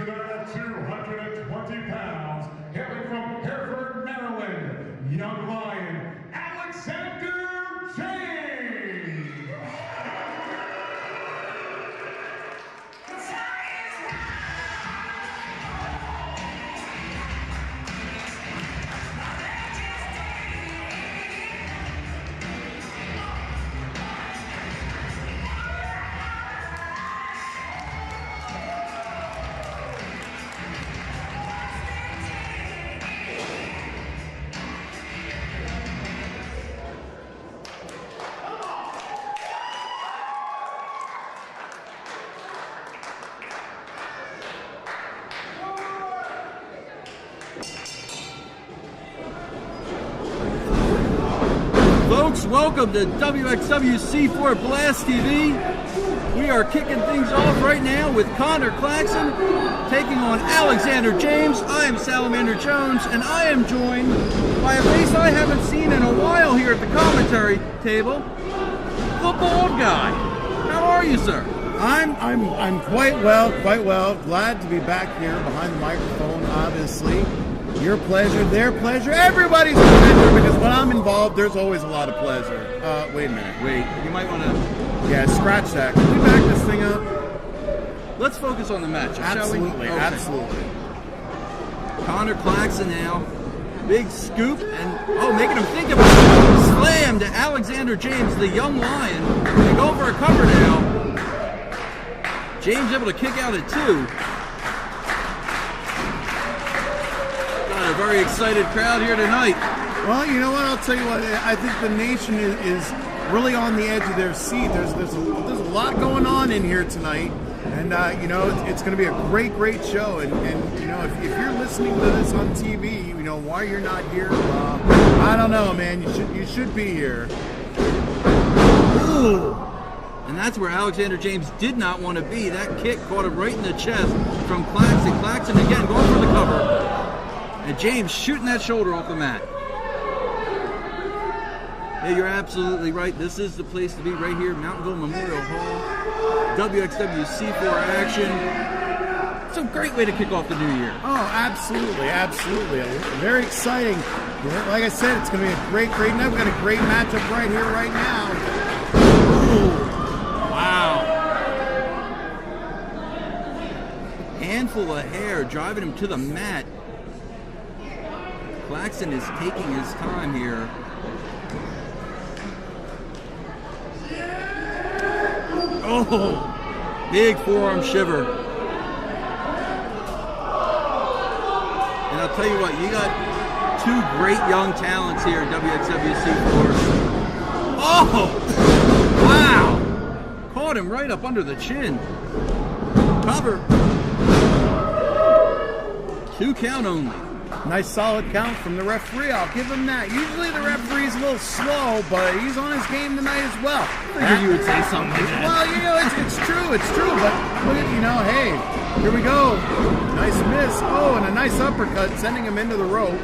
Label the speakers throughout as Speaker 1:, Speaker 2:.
Speaker 1: at 220 pounds, hailing from Hereford, Maryland, young lion, Alexander James.
Speaker 2: Folks, welcome to Wxw C4 Blast TV. We are kicking things off right now with Connor Claxton taking on Alexander James. I am Salamander Jones, and I am joined by a face I haven't seen in a while here at the commentary table, the bald guy. How are you, sir?
Speaker 3: I'm quite well. Glad to be back here behind the microphone, obviously. Your pleasure, their pleasure, everybody's pleasure, because when I'm involved, there's always a lot of pleasure. Wait a minute.
Speaker 2: Wait, you might want to...
Speaker 3: Yeah, scratch that. Can we back this thing up?
Speaker 2: Let's focus on the match,
Speaker 3: Absolutely,
Speaker 2: shall we? Okay.
Speaker 3: Absolutely.
Speaker 2: Connor Claxton now. Big scoop, and making him think of it. Slam to Alexander James, the young lion. They go for a cover now. James able to kick out at 2. Got a very excited crowd here tonight.
Speaker 3: Well, you know what? I'll tell you what. I think the nation is really on the edge of their seat. There's a lot going on in here tonight, and you know, it's going to be a great show. And you know, if you're listening to this on TV, you know why you're not here. I don't know, man. You should be here.
Speaker 2: Ooh. And that's where Alexander James did not want to be. That kick caught him right in the chest from Claxton. Claxton again going for the cover. And James shooting that shoulder off the mat. Yeah, you're absolutely right. This is the place to be right here, Mountainville Memorial Hall. Wxw C4 action. It's a great way to kick off the new year.
Speaker 3: Oh, absolutely. Very exciting. Like I said, it's going to be a great night. We've got a great matchup right here, right now.
Speaker 2: Ooh. Wow. Handful of hair driving him to the mat. Claxton is taking his time here. Oh, big forearm shiver. And I'll tell you what, you got 2 great young talents here at Wxw C4. Oh, wow. Caught him right up under the chin. Cover. 2 count only.
Speaker 3: Nice solid count from the referee. I'll give him that. Usually the referee's a little slow, but he's on his game tonight as well.
Speaker 2: I figured you would say something like that.
Speaker 3: Well, you know, it's true. But look at, you know, hey, here we go. Nice miss. Oh, and a nice uppercut, sending him into the rope.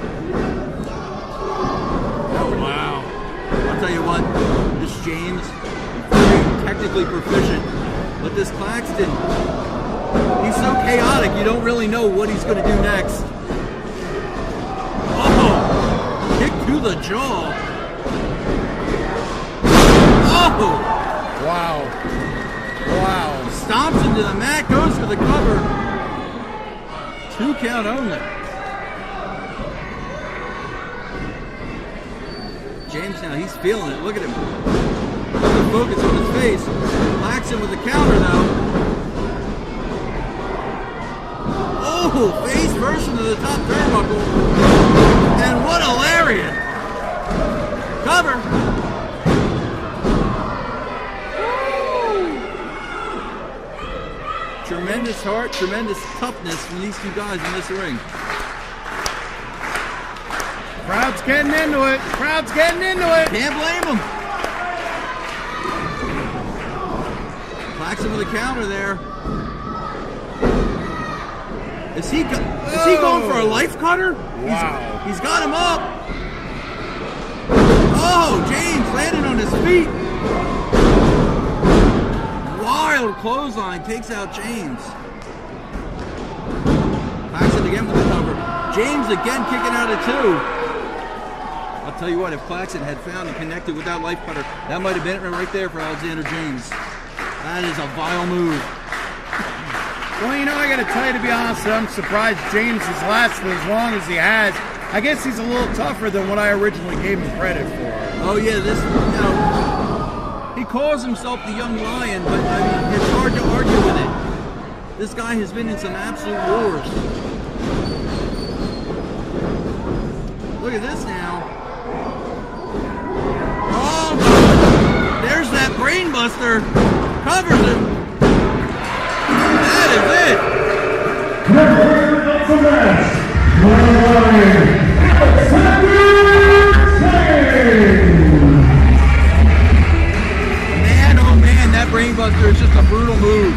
Speaker 2: Oh, wow. I'll tell you what, this James, very technically proficient, but this Claxton, he's so chaotic, you don't really know what he's going to do next. To the jaw. Oh! Wow. Stomps into the mat, goes for the cover. 2 count only. James now, he's feeling it. Look at him. The focus on his face. Claxton with the counter though. Oh! Face first into the top turnbuckle. And what a lariat! Cover! Woo! Tremendous heart, tremendous toughness from these 2 guys in this ring.
Speaker 3: Crowd's getting into it.
Speaker 2: Can't blame them. Claxton with a counter there. Is he going for a life cutter?
Speaker 3: Wow.
Speaker 2: He's got him up. Oh, James landed on his feet. Wild clothesline takes out James. Claxton again with the cover. James again kicking out at 2. I'll tell you what, if Claxton had found and connected with that life cutter, that might have been it right there for Alexander James. That is a vile move.
Speaker 3: Well, you know, I got to tell you, to be honest, I'm surprised James has lasted as long as he has. I guess he's a little tougher than what I originally gave him credit for.
Speaker 2: Oh yeah, this, you know, he calls himself the young lion, but I mean, it's hard to argue with it. This guy has been in some absolute wars. Look at this now. Oh, there's that brain buster. Covers him. That is it.
Speaker 1: That's the match.
Speaker 2: Man, oh man, that brain buster is just a brutal move.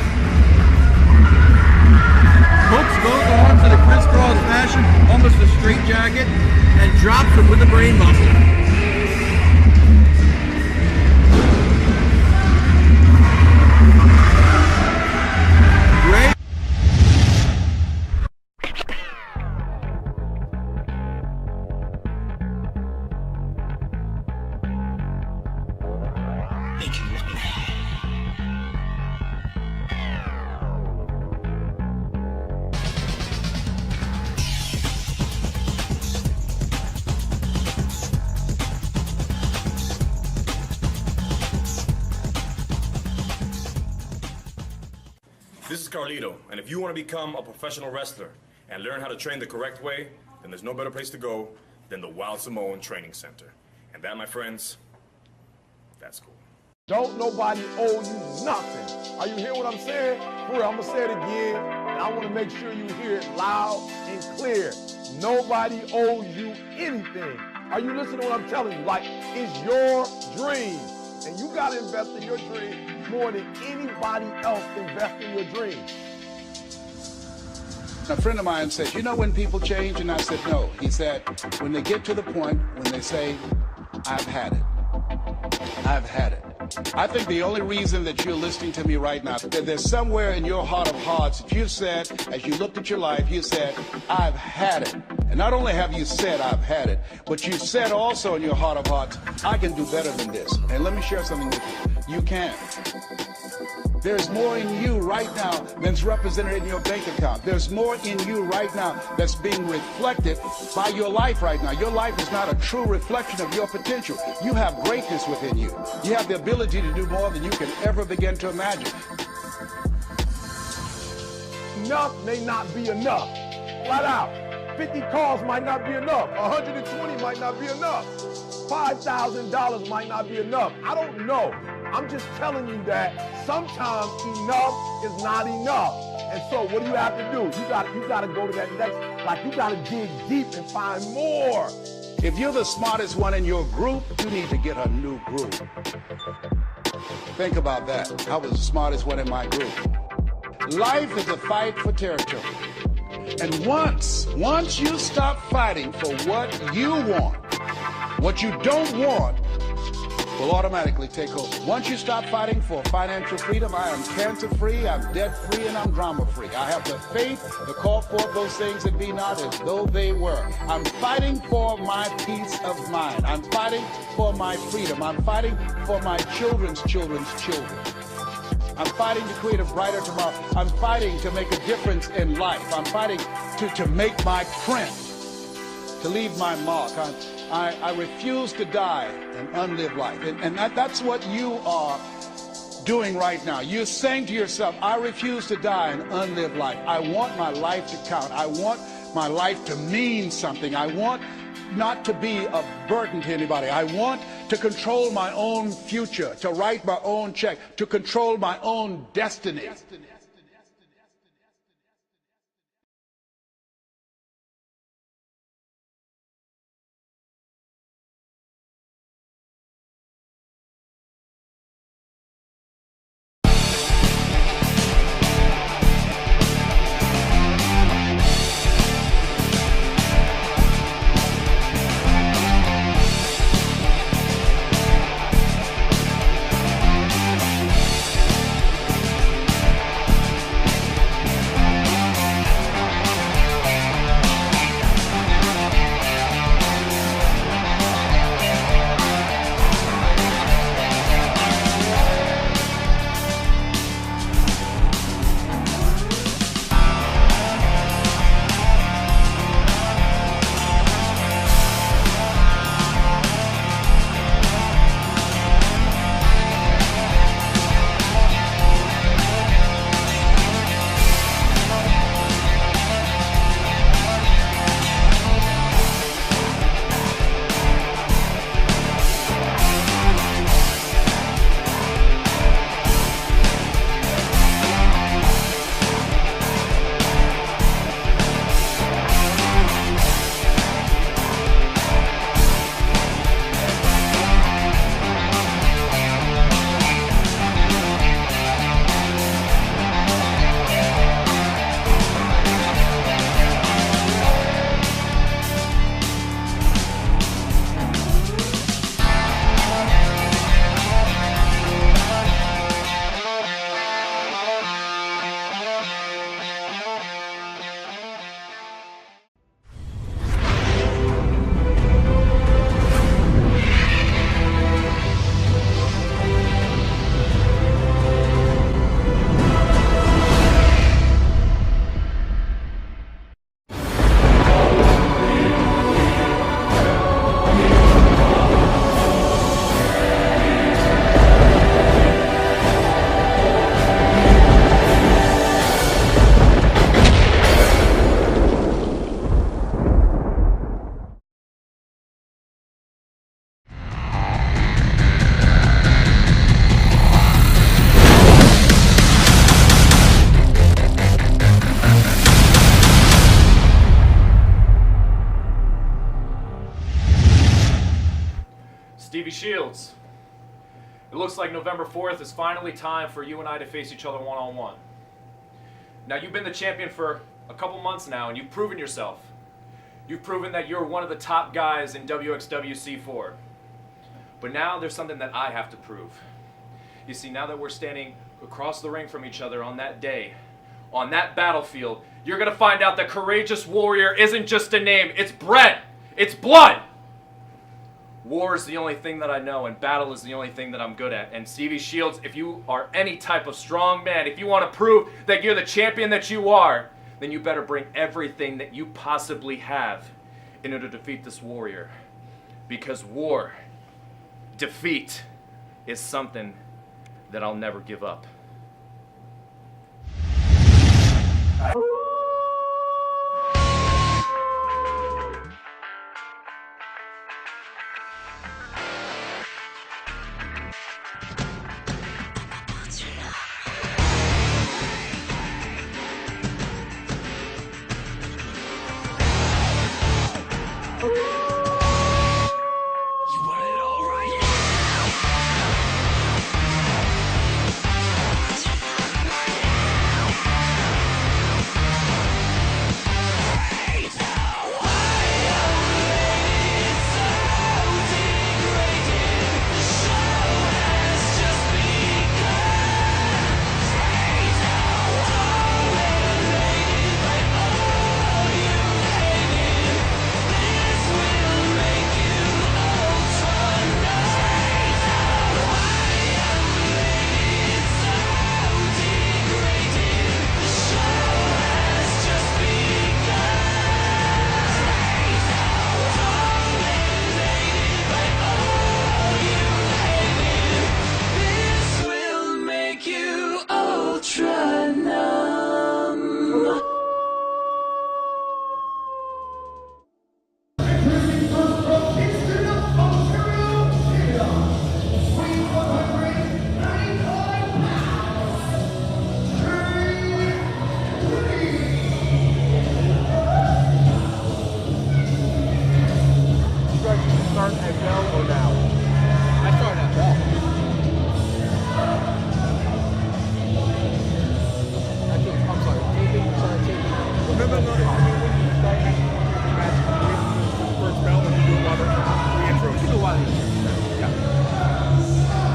Speaker 2: Hooks both arms in a crisscross fashion, almost a straight jacket, and drops him with the brain buster. Great.
Speaker 4: This is Carlito, and if you want to become a professional wrestler and learn how to train the correct way, then there's no better place to go than the Wild Samoan Training Center. And that, my friends, that's cool.
Speaker 5: Don't nobody owe you nothing. Are you hearing what I'm saying? For real, I'm gonna say it again, and I wanna make sure you hear it loud and clear. Nobody owes you anything. Are you listening to what I'm telling you? Like, it's your dream, and you gotta invest in your dream more than anybody else invest in your dream.
Speaker 6: A friend of mine said, you know when people change? And I said, no. He said, when they get to the point when they say, I've had it. I've had it. I think the only reason that you're listening to me right now, that there's somewhere in your heart of hearts that you said, as you looked at your life, you said, I've had it. And not only have you said, I've had it, but you said also in your heart of hearts, I can do better than this. And let me share something with you. You can. There's more in you right now than's represented in your bank account. There's more in you right now that's being reflected by your life right now. Your life is not a true reflection of your potential. You have greatness within you. You have the ability to do more than you can ever begin to imagine.
Speaker 5: Enough may not be enough. Flat out. 50 cars might not be enough. 120 might not be enough. $5,000 might not be enough. I don't know. I'm just telling you that sometimes enough is not enough. And so what do you have to do? You got to go to that next, like you got to dig deep and find more.
Speaker 6: If you're the smartest one in your group, you need to get a new group. Think about that. I was the smartest one in my group. Life is a fight for territory. And once you stop fighting for what you want, what you don't want will automatically take over. Once you stop fighting for financial freedom, I am cancer-free, I'm debt-free, and I'm drama-free. I have the faith to call forth those things that be not as though they were. I'm fighting for my peace of mind. I'm fighting for my freedom. I'm fighting for my children's children's children. I'm fighting to create a brighter tomorrow. I'm fighting to make a difference in life. I'm fighting to make my print, to leave my mark. I refuse to die an unlived life. And that's what you are doing right now. You're saying to yourself, I refuse to die an unlived life. I want my life to count. I want my life to mean something. I want not to be a burden to anybody. I want to control my own future, to write my own check, to control my own destiny.
Speaker 7: Stevie Shields, it looks like November 4th is finally time for you and I to face each other one-on-one. Now, you've been the champion for a couple months now, and you've proven yourself. You've proven that you're one of the top guys in Wxw C4. But now there's something that I have to prove. You see, now that we're standing across the ring from each other on that day, on that battlefield, you're going to find out that Courageous Warrior isn't just a name, it's bred, it's blood. War is the only thing that I know, and battle is the only thing that I'm good at. And Stevie Shields, if you are any type of strong man, if you want to prove that you're the champion that you are, then you better bring everything that you possibly have in order to defeat this warrior. Because war, defeat, is something that I'll never give up.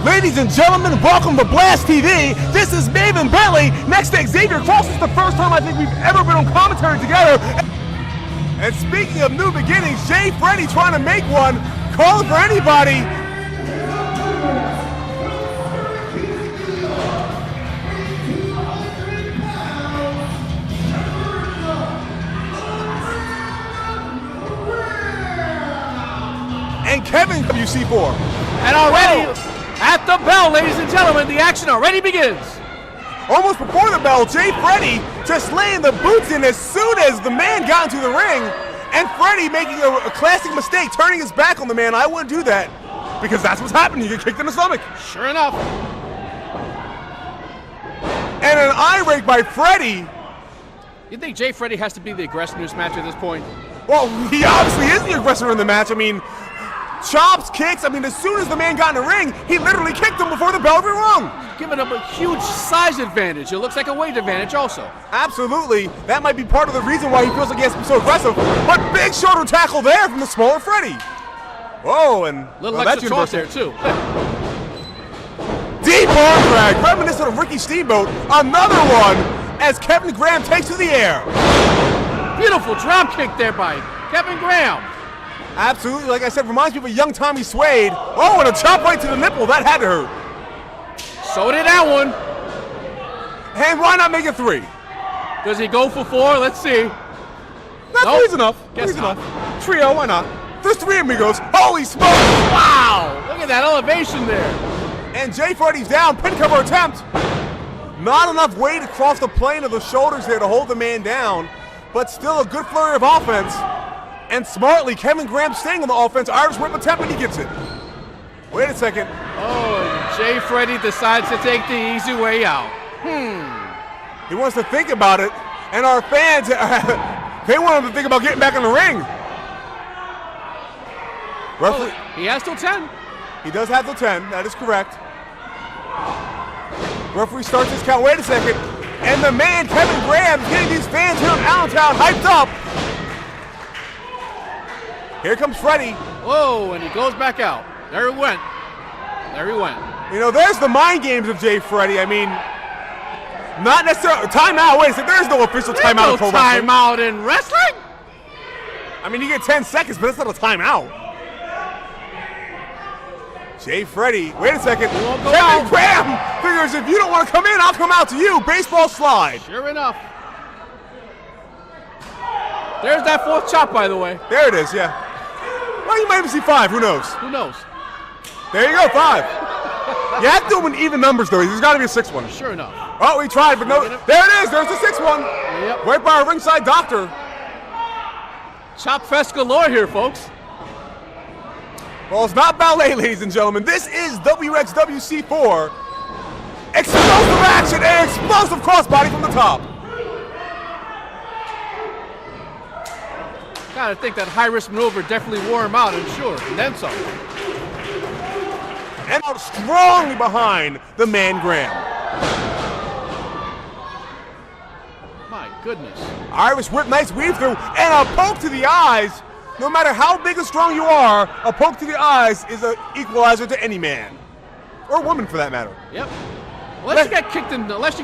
Speaker 5: Ladies and gentlemen, welcome to Blast TV. This is Maven Bentley next to Xavier Cross. It's the first time I think we've ever been on commentary together. And speaking of new beginnings, Jay Freddy trying to make one, calling for anybody. And Kevin WC4.
Speaker 8: And already at the bell, ladies and gentlemen, the action already begins.
Speaker 5: Almost before the bell, Jay Freddy just laying the boots in as soon as the man got into the ring. And Freddy making a classic mistake, turning his back on the man. I wouldn't do that because that's what's happening. You get kicked in the stomach.
Speaker 8: Sure enough.
Speaker 5: And an eye rake by Freddy.
Speaker 8: You think Jay Freddy has to be the aggressor in this match at this point?
Speaker 5: Well, he obviously is the aggressor in the match. I mean, chops, kicks. I mean, as soon as the man got in the ring, he literally kicked him before the bell even rung.
Speaker 8: Giving him a huge size advantage. It looks like a weight advantage also.
Speaker 5: Absolutely. That might be part of the reason why he feels like he has to be so aggressive. But big shoulder tackle there from the smaller Freddy. Whoa, and
Speaker 8: little extra toss there too.
Speaker 5: Deep arm drag, reminiscent of Ricky Steamboat. Another one as Kevin Graham takes to the air.
Speaker 8: Beautiful drop kick there by Kevin Graham.
Speaker 5: Absolutely, like I said, reminds me of a young Tommy Suede. Oh, and a chop right to the nipple. That had to hurt.
Speaker 8: So did that one.
Speaker 5: And why not make it 3?
Speaker 8: Does he go for 4? Let's see.
Speaker 5: That's
Speaker 8: nope.
Speaker 5: Three's enough.
Speaker 8: Guess
Speaker 5: Three's
Speaker 8: not.
Speaker 5: enough. Trio, why not? There's 3 amigos. Holy smokes!
Speaker 8: Wow! Look at that elevation there.
Speaker 5: And Jay Freddy's down. Pin cover attempt. Not enough weight across the plane of the shoulders there to hold the man down, but still a good flurry of offense. And smartly, Kevin Graham staying on the offense. Irish whip attempt, and he gets it. Wait a second.
Speaker 8: Oh, Jay Freddy decides to take the easy way out.
Speaker 5: He wants to think about it, and our fans, they want him to think about getting back in the ring.
Speaker 8: Oh, he has till 10.
Speaker 5: He does have the 10. That is correct. Referee starts his count. Wait a second. And the man, Kevin Graham, getting these fans here in Allentown hyped up. Here comes Freddie.
Speaker 8: Whoa, and he goes back out. There he went. There he went.
Speaker 5: You know, there's the mind games of Jay Freddie. I mean, not necessarily timeout. Wait a second. There's no official timeout in pro wrestling.
Speaker 8: Timeout in wrestling?
Speaker 5: I mean, you get 10 seconds, but it's not a timeout. Jay Freddie. Wait a second. Kevin Graham figures if you don't want to come in, I'll come out to you. Baseball slide.
Speaker 8: Sure enough. There's that 4th chop, by the way.
Speaker 5: There it is, yeah. Well, you might even see 5. Who knows?
Speaker 8: Who knows?
Speaker 5: There you go, 5. You have to do them in even numbers, though. There's got to be a 6th one.
Speaker 8: Sure enough.
Speaker 5: Oh, we tried, but no. There it is. There's the 6th one.
Speaker 8: Yep.
Speaker 5: Right by our ringside doctor.
Speaker 8: Chop fest galore here, folks.
Speaker 5: Well, it's not ballet, ladies and gentlemen. This is Wxw C4. Explosive action and explosive crossbody from the top.
Speaker 8: Gotta think that high-risk maneuver definitely wore him out, and sure, and then some.
Speaker 5: And out strongly behind the man Graham.
Speaker 8: My goodness.
Speaker 5: Irish whip, nice weave through, and a poke to the eyes. No matter how big or strong you are, a poke to the eyes is an equalizer to any man. Or woman, for that matter.
Speaker 8: Yep. Unless you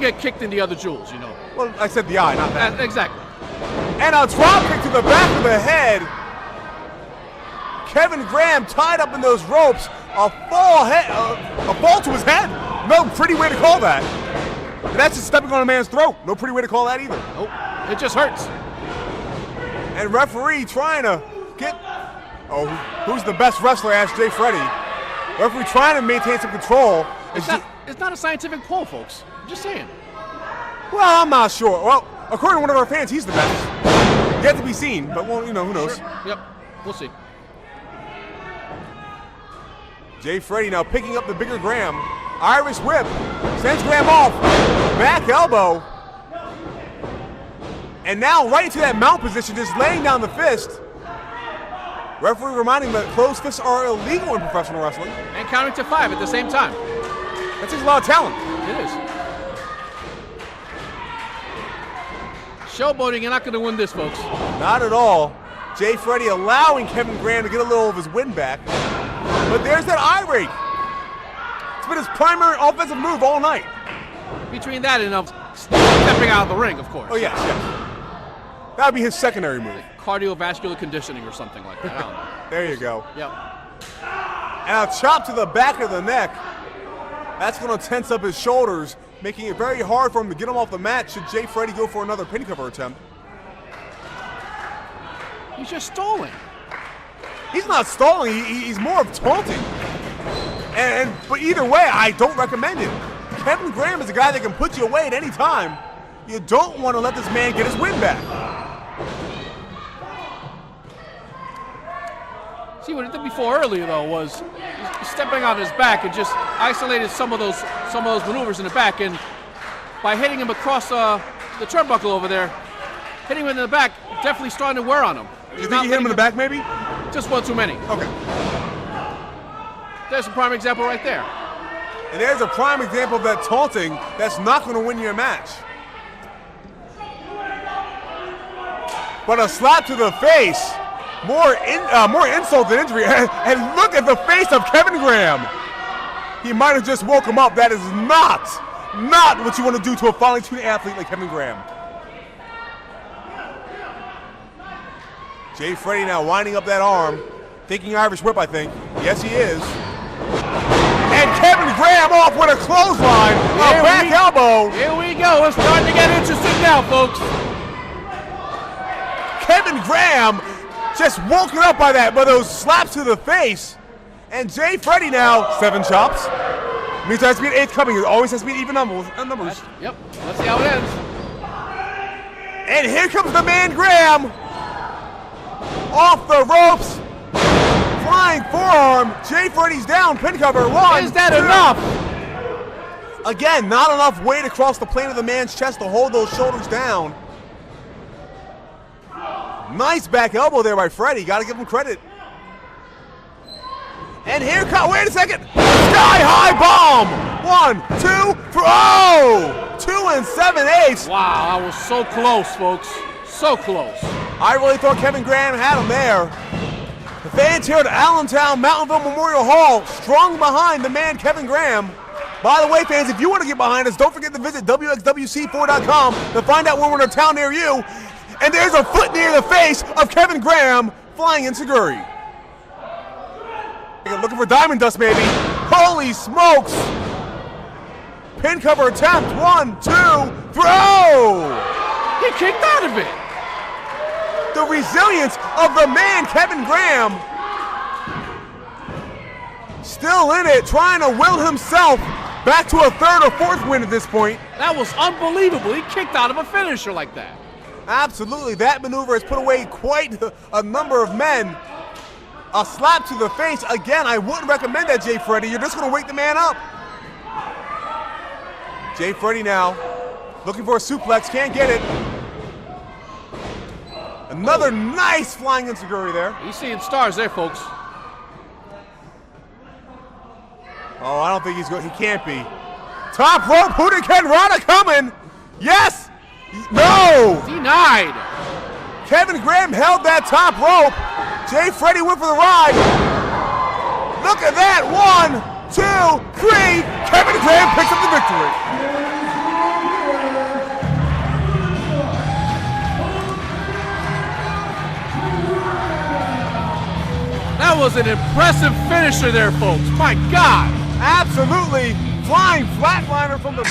Speaker 8: get kicked in the other jewels, you know.
Speaker 5: Well, I said the eye, not that.
Speaker 8: Exactly.
Speaker 5: And a drop kick to the back of the head. Kevin Graham tied up in those ropes. A fall to his head. No pretty way to call that. And that's just stepping on a man's throat. No pretty way to call that either.
Speaker 8: Nope. It just hurts.
Speaker 5: And referee trying to get, who's the best wrestler? Asked Jay Freddie. Referee trying to maintain some control.
Speaker 8: It's not a scientific poll, folks. I'm just saying.
Speaker 5: Well, I'm not sure. Well, according to one of our fans, he's the best. Yet to be seen, but well, you know, who knows?
Speaker 8: Sure. Yep, we'll see.
Speaker 5: Jay Freddie now picking up the bigger Graham. Irish whip. Sends Graham off. Back elbow. And now right into that mount position, just laying down the fist. Referee reminding that closed fists are illegal in professional wrestling.
Speaker 8: And counting to 5 at the same time.
Speaker 5: That takes a lot of talent.
Speaker 8: It is. Showboating, you're not going to win this, folks.
Speaker 5: Not at all. Jay Freddie allowing Kevin Graham to get a little of his win back. But there's that eye rake. It's been his primary offensive move all night.
Speaker 8: Between that and stepping out of the ring, of course.
Speaker 5: Oh, yes, yes. That would be his secondary move.
Speaker 8: Cardiovascular conditioning or something like that. I don't know.
Speaker 5: There you go.
Speaker 8: Yep.
Speaker 5: And a chop to the back of the neck. That's going to tense up his shoulders, making it very hard for him to get him off the mat should Jay Freddie go for another pin cover attempt.
Speaker 8: He's just stalling.
Speaker 5: He's not stalling. He's more of taunting. But either way, I don't recommend it. Kevin Graham is a guy that can put you away at any time. You don't want to let this man get his win back.
Speaker 8: See, what he did before earlier, though, was stepping on his back and just isolated some of those maneuvers in the back. And by hitting him across the turnbuckle over there, hitting him in the back, definitely starting to wear on him.
Speaker 5: You think you hit him in the back, maybe?
Speaker 8: Just one too many.
Speaker 5: Okay.
Speaker 8: There's a prime example right there.
Speaker 5: And there's a prime example of that taunting that's not going to win you a match. But a slap to the face, more insult than injury. And look at the face of Kevin Graham. He might have just woke him up. That is not what you want to do to a finely tuned athlete like Kevin Graham. Jay Freddie now winding up that arm, thinking Irish whip, I think. Yes, he is. And Kevin Graham off with a clothesline, a back elbow.
Speaker 8: Here we go. It's starting to get interesting now, folks.
Speaker 5: Kevin Graham just woken up by those slaps to the face. And Jay Freddie now, 7 chops. Means there has to be an 8th coming. It always has to be even numbers.
Speaker 8: Yep. Let's see how it ends.
Speaker 5: And here comes the man Graham. Off the ropes. Flying forearm. Jay Freddie's down. Pin cover. 1.
Speaker 8: Is that enough?
Speaker 5: Again, not enough weight across the plane of the man's chest to hold those shoulders down. Nice back elbow there by Freddie. Got to give him credit. And here comes, wait a second, sky high bomb. 1, 2, 3, oh! 2 7/8.
Speaker 8: Wow, that was so close, folks. So close.
Speaker 5: I really thought Kevin Graham had him there. The fans here at Allentown Mountainville Memorial Hall strung behind the man Kevin Graham. By the way, fans, if you want to get behind us, don't forget to visit WXWC4.com to find out when we're in a town near you. And there's a foot near the face of Kevin Graham flying in Seguri. Looking for diamond dust, maybe. Holy smokes! Pin cover attempt. 1, 2, throw!
Speaker 8: He kicked out of it.
Speaker 5: The resilience of the man, Kevin Graham. Still in it, trying to will himself back to a 3rd or 4th win at this point.
Speaker 8: That was unbelievable. He kicked out of a finisher like that.
Speaker 5: Absolutely, that maneuver has put away quite a number of men. A slap to the face. Again, I wouldn't recommend that, Jay Freddy. You're just going to wake the man up. Jay Freddy now looking for a suplex, can't get it. Another nice flying enziguri there.
Speaker 8: He's seeing stars there, folks.
Speaker 5: Oh, I don't think he's good. He can't be. Top rope, Budokan Rana coming. Yes. No.
Speaker 8: Denied.
Speaker 5: Kevin Graham held that top rope. Jay Freddy went for the ride. Look at that. 1, 2, 3. Kevin Graham picks up the victory.
Speaker 8: That was an impressive finisher there, folks. My God.
Speaker 5: Absolutely. Flying flatliner from the...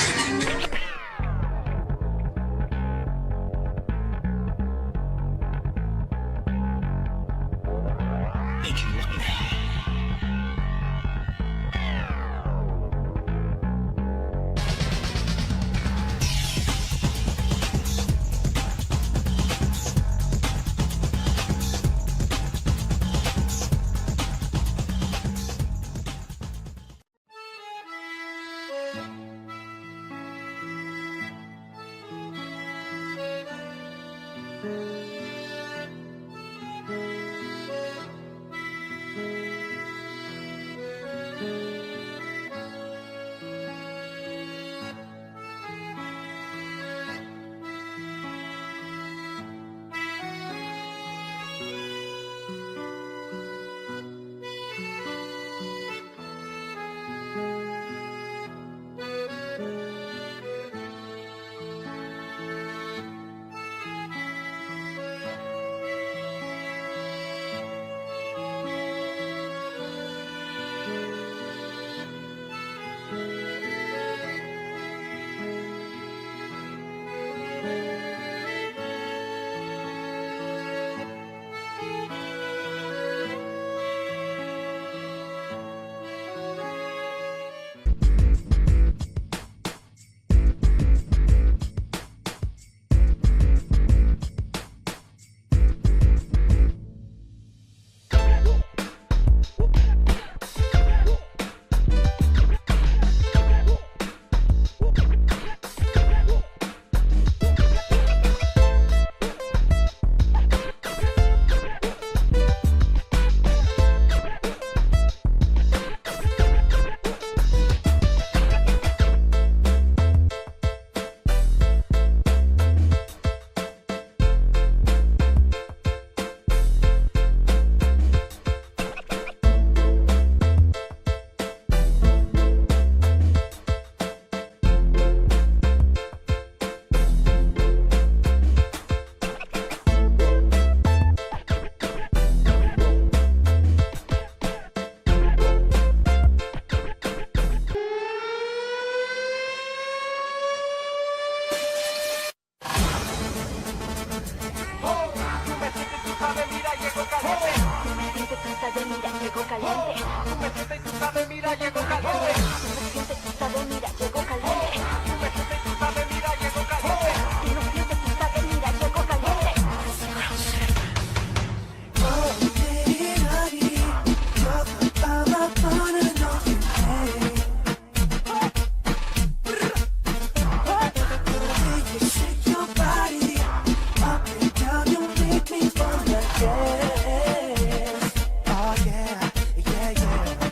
Speaker 9: Oh yeah, yeah, yeah.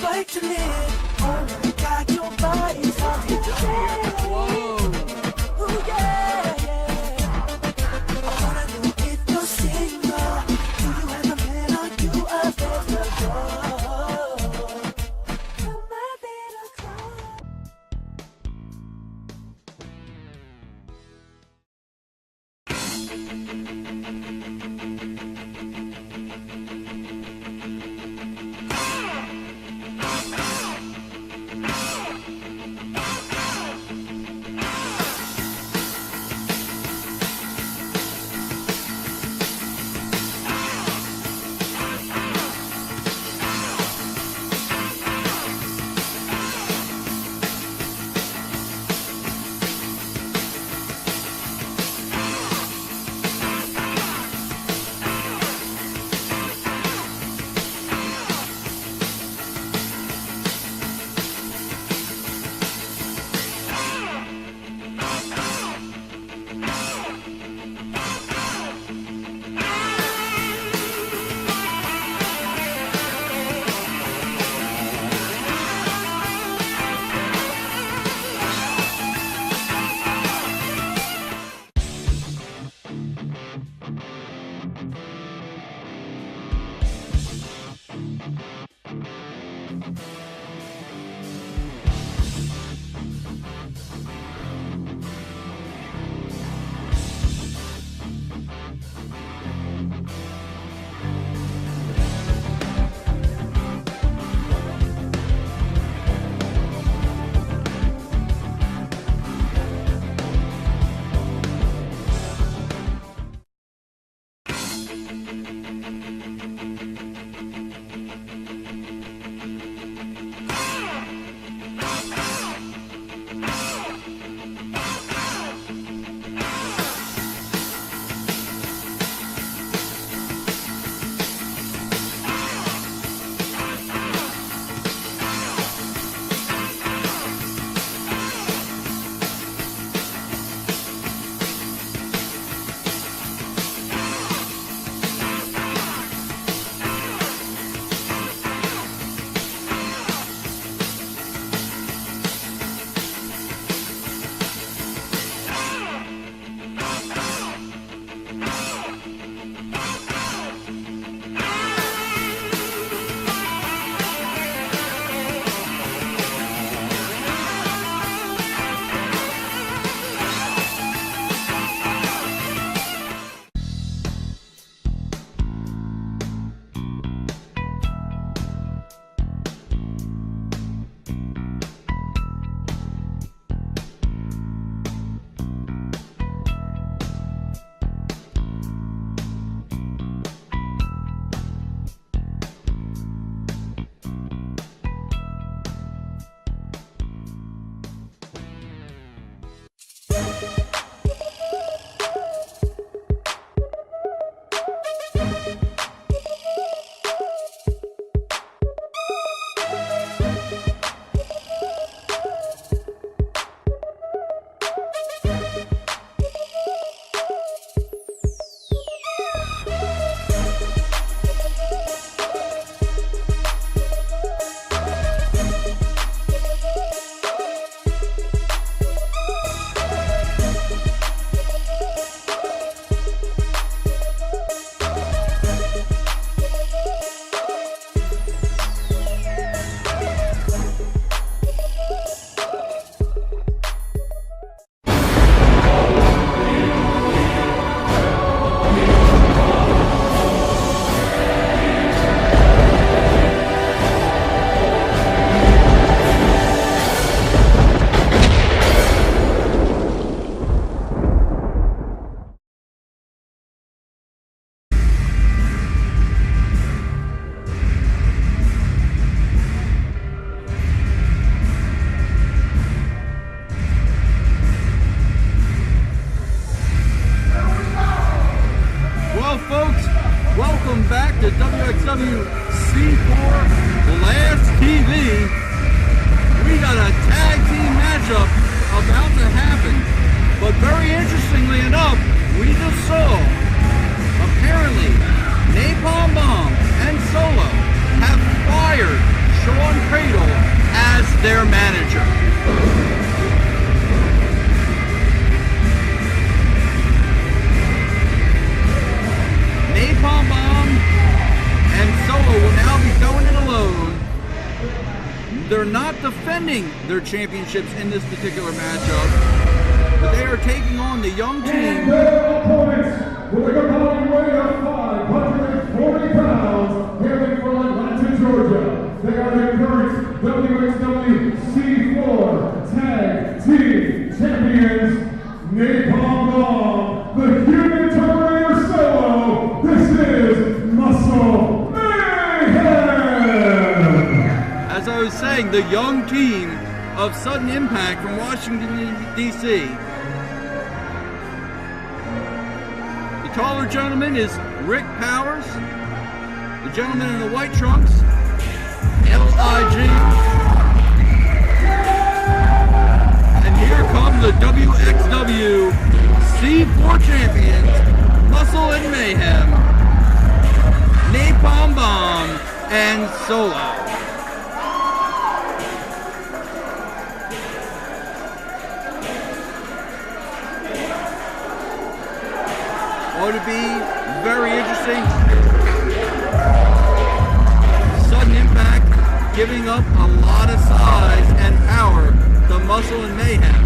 Speaker 9: fight to live. Oh my God, your body's off the chain. Ooh, yeah, yeah. I wanna know if you're single. Do you have a man or you available? Come my little close.
Speaker 2: Welcome back to Wxw C4 Blast TV. We got a tag team matchup about to happen. But very interestingly enough, we just saw, apparently, Napalm Bomb and Solo have fired Sean Crazy They're not defending their championships in this particular matchup, but they are taking on the young
Speaker 1: And
Speaker 2: team.
Speaker 1: their opponents, with a combined weight of 540 pounds, hailing from Atlanta, Georgia. They are the current Wxw C4 Tag Team Champions, Napalm Bomb, the Human Terminator Solo. This is Muscle Mayhem!
Speaker 2: As I was saying, the young team of Sudden Impact from Washington, D.C. The taller gentleman is Rick Powers. The gentleman in the white trunks, L.I.G. And here come the WXW C4 champions, Muscle and Mayhem, Napalm Bomb, and Solo. Going to be very interesting. Sudden Impact giving up a lot of size and power to Muscle and Mayhem.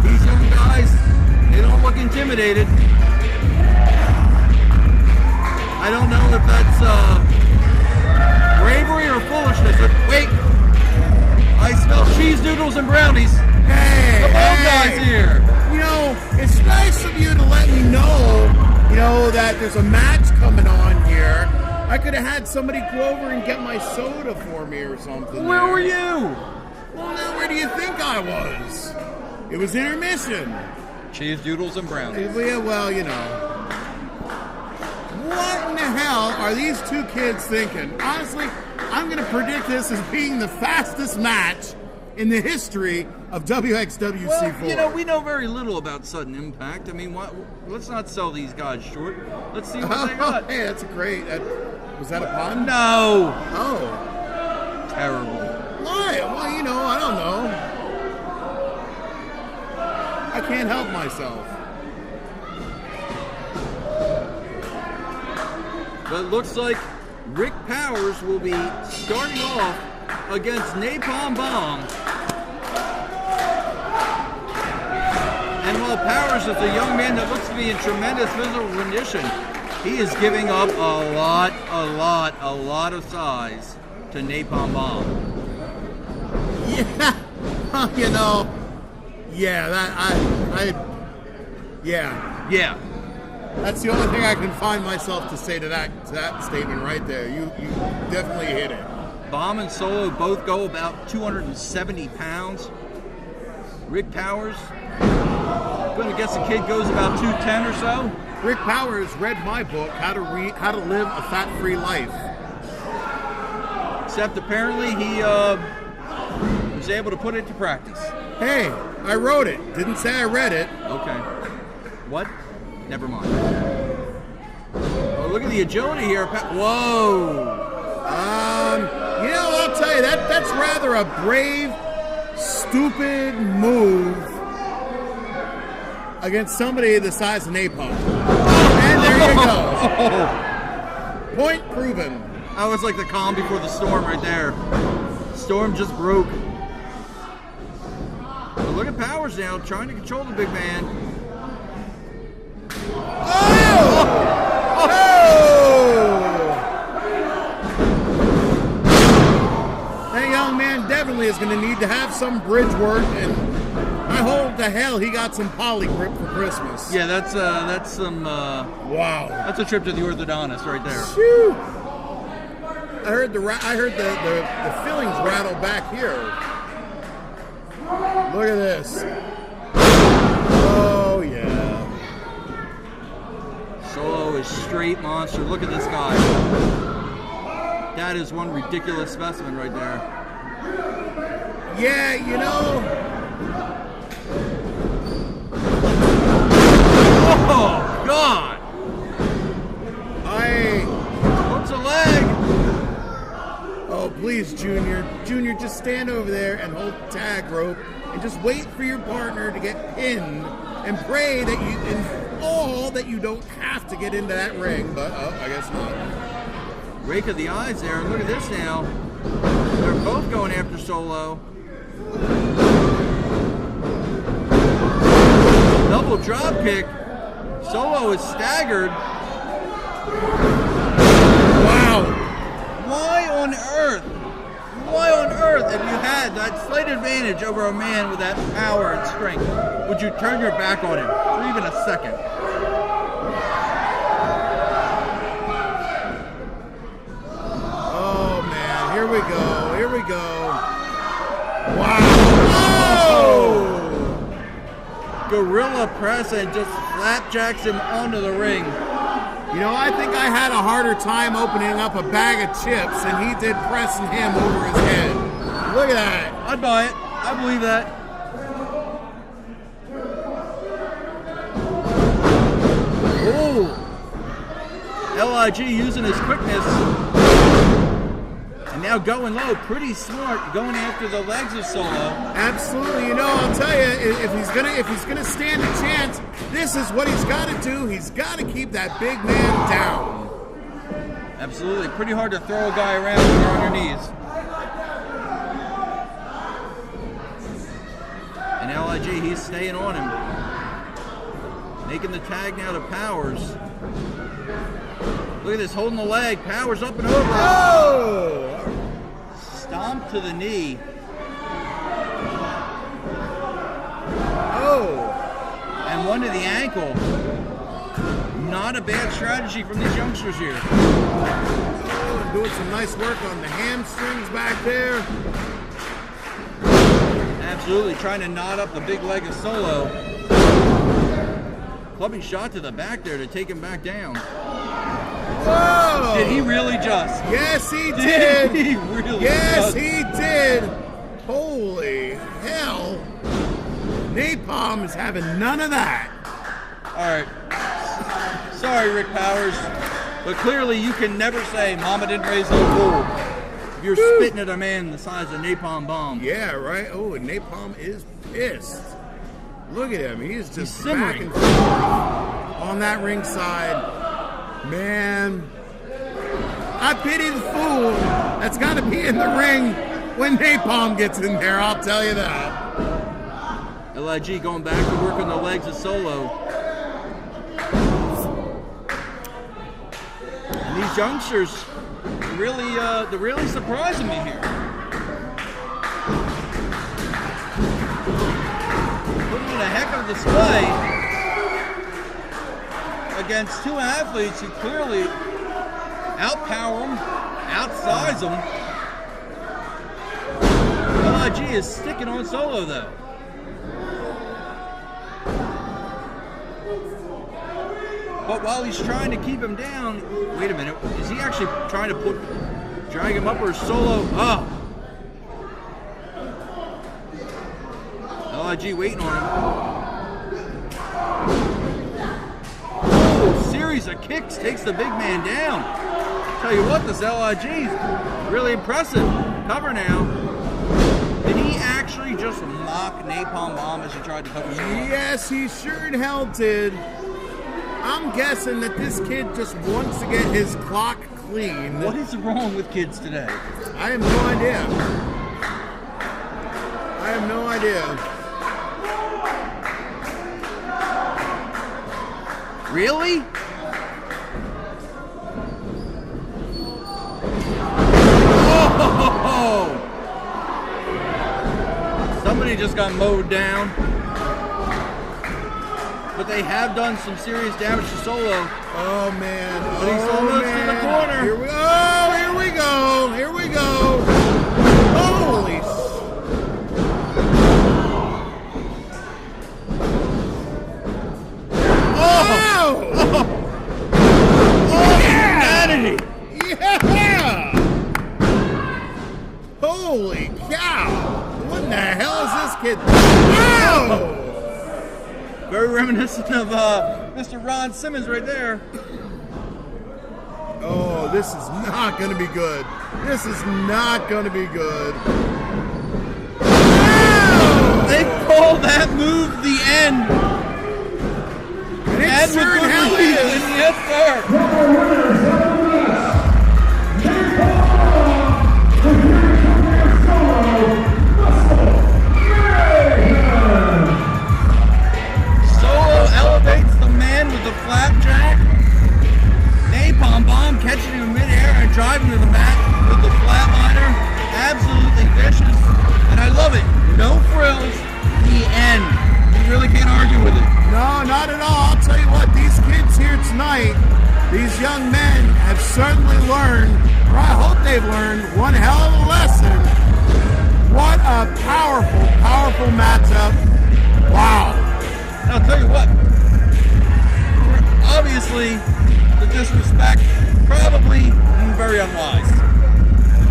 Speaker 2: These young guys, they don't look intimidated. I don't know if that's bravery or foolishness. Wait, I smell cheese doodles and brownies.
Speaker 3: Hey,
Speaker 2: The bald guy's here.
Speaker 3: You know, it's nice of you to let me know, that there's a match coming on here. I could have had somebody go over and get my soda for me or something.
Speaker 2: Where
Speaker 3: there.
Speaker 2: were you?
Speaker 3: Well, now where do you think I was? It was intermission.
Speaker 2: Cheese doodles and brownies.
Speaker 3: Yeah, well, What in the hell are these two kids thinking? Honestly, I'm going to predict this as being the fastest match in the history of WXW C4.
Speaker 2: Well, we know very little about Sudden Impact. I mean, let's not sell these guys short. Let's see what they got.
Speaker 3: Hey, that's a great. Was that a pun?
Speaker 2: No.
Speaker 3: Oh.
Speaker 2: Terrible.
Speaker 3: Why? Well, I don't know. I can't help myself.
Speaker 2: But it looks like Rick Powers will be starting off against Napalm Bomb. And while Powers is a young man that looks to be in tremendous physical condition, he is giving up a lot of size to Napalm Bomb. Yeah.
Speaker 3: That's the only thing I can find myself to say to that statement right there. You definitely hit it.
Speaker 2: Bomb and Solo both go about 270 pounds. Rick Powers, I'm gonna guess the kid goes about 210 or so.
Speaker 3: Rick Powers read my book, How to Live a Fat-Free Life.
Speaker 2: Except apparently he was able to put it to practice.
Speaker 3: Hey, I wrote it. Didn't say I read it.
Speaker 2: Okay. What? Never mind. Oh, look at the agility here. Whoa.
Speaker 3: I'll tell you, that's rather a brave, stupid move against somebody the size of Napalm. And there you go. Point proven.
Speaker 2: That was like the calm before the storm right there. Storm just broke. But look at Powers now, trying to control the big man.
Speaker 3: That young man definitely is going to need to have some bridge work, and I hope to hell he got some poly grip for Christmas.
Speaker 2: Yeah, that's some.
Speaker 3: Wow.
Speaker 2: That's a trip to the orthodontist right there.
Speaker 3: Phew. I heard the fillings rattle back here. Look at this. Oh yeah.
Speaker 2: Solo is straight monster. Look at this guy. That is one ridiculous specimen right there.
Speaker 3: Yeah,
Speaker 2: Oh God! Hooks a leg.
Speaker 3: Oh please, Junior. Junior, just stand over there and hold the tag rope and just wait for your partner to get pinned and pray that you don't have to get into that ring, but I guess not.
Speaker 2: Rake of the eyes there. And look at this now. They're both going after Solo. Double drop kick. Solo is staggered.
Speaker 3: Wow.
Speaker 2: Why on earth? Why on earth, if you had that slight advantage over a man with that power and strength, would you turn your back on him for even a second?
Speaker 3: Oh man, here we go. Here we go. Wow. Oh!
Speaker 2: Gorilla press and just flapjacks him onto the ring.
Speaker 3: You know, I think I had a harder time opening up a bag of chips than he did pressing him over his head. Look at that.
Speaker 2: I'd buy it. I believe that. Oh! LIG using his quickness. And now going low. Pretty smart going after the legs of Solo.
Speaker 3: Absolutely. You know, I'll tell you, if he's gonna stand a chance, this is what he's got to do. He's got to keep that big man down.
Speaker 2: Absolutely. Pretty hard to throw a guy around when you're on your knees. And LIG, he's staying on him. Making the tag now to Powers. Look at this, holding the leg. Powers up and over.
Speaker 3: Oh!
Speaker 2: Stomp to the knee.
Speaker 3: Oh!
Speaker 2: And one to the ankle. Not a bad strategy from these youngsters here.
Speaker 3: Oh, doing some nice work on the hamstrings back there.
Speaker 2: Absolutely, trying to knot up the big leg of Solo. Clubbing shot to the back there to take him back down.
Speaker 3: Whoa!
Speaker 2: Did he really just?
Speaker 3: Yes, he did.
Speaker 2: Did he really
Speaker 3: Yes,
Speaker 2: just?
Speaker 3: he did. Holy hell. Napalm is having none of that.
Speaker 2: All right. Sorry, Rick Powers, but clearly you can never say Mama didn't raise no fool if you're spitting at a man the size of Napalm Bomb.
Speaker 3: Yeah, right. Oh, and Napalm is pissed. Look at him. He's just
Speaker 2: simmering.
Speaker 3: back and forth on that ringside. Man, I pity the fool that's got to be in the ring when Napalm gets in there, I'll tell you that.
Speaker 2: LIG going back to work on the legs of Solo. And these youngsters really, they're really surprising me here. Putting on a heck of a display against two athletes who clearly outpower them, outsize them. LIG is sticking on Solo though. But while he's trying to keep him down, wait a minute, is he actually trying to drag him up or Solo? Oh! LIG waiting on him. Oh, series of kicks takes the big man down. Tell you what, this LIG is really impressive. Cover now. Did he actually just mock Napalm Bomb as he tried to cover Solo?
Speaker 3: Yes, he sure in hell did. I'm guessing that this kid just wants to get his clock clean.
Speaker 2: What is wrong with kids today?
Speaker 3: I have no idea. I have no idea.
Speaker 2: Really? Oh! Somebody just got mowed down. But they have done some serious damage to Solo.
Speaker 3: Oh man!
Speaker 2: But he's almost in the corner.
Speaker 3: Here we go! Here we go! Here we go! Holy! Oh! Oh!
Speaker 2: Humanity!
Speaker 3: Yeah! Holy cow! What the hell is this kid? Wow!
Speaker 2: Very reminiscent of Mr. Ron Simmons right there.
Speaker 3: Oh, this is not going to be good. This is not going to be good. Wow!
Speaker 2: They call that move the end.
Speaker 3: And it
Speaker 2: And
Speaker 3: sure
Speaker 2: with
Speaker 3: in hell
Speaker 2: good reason.
Speaker 3: is.
Speaker 2: Yes, sir.
Speaker 3: night, these young men have certainly learned, or I hope they've learned, one hell of a lesson. What a powerful, powerful matchup. Wow.
Speaker 2: And I'll tell you what, obviously, the disrespect, probably very unwise.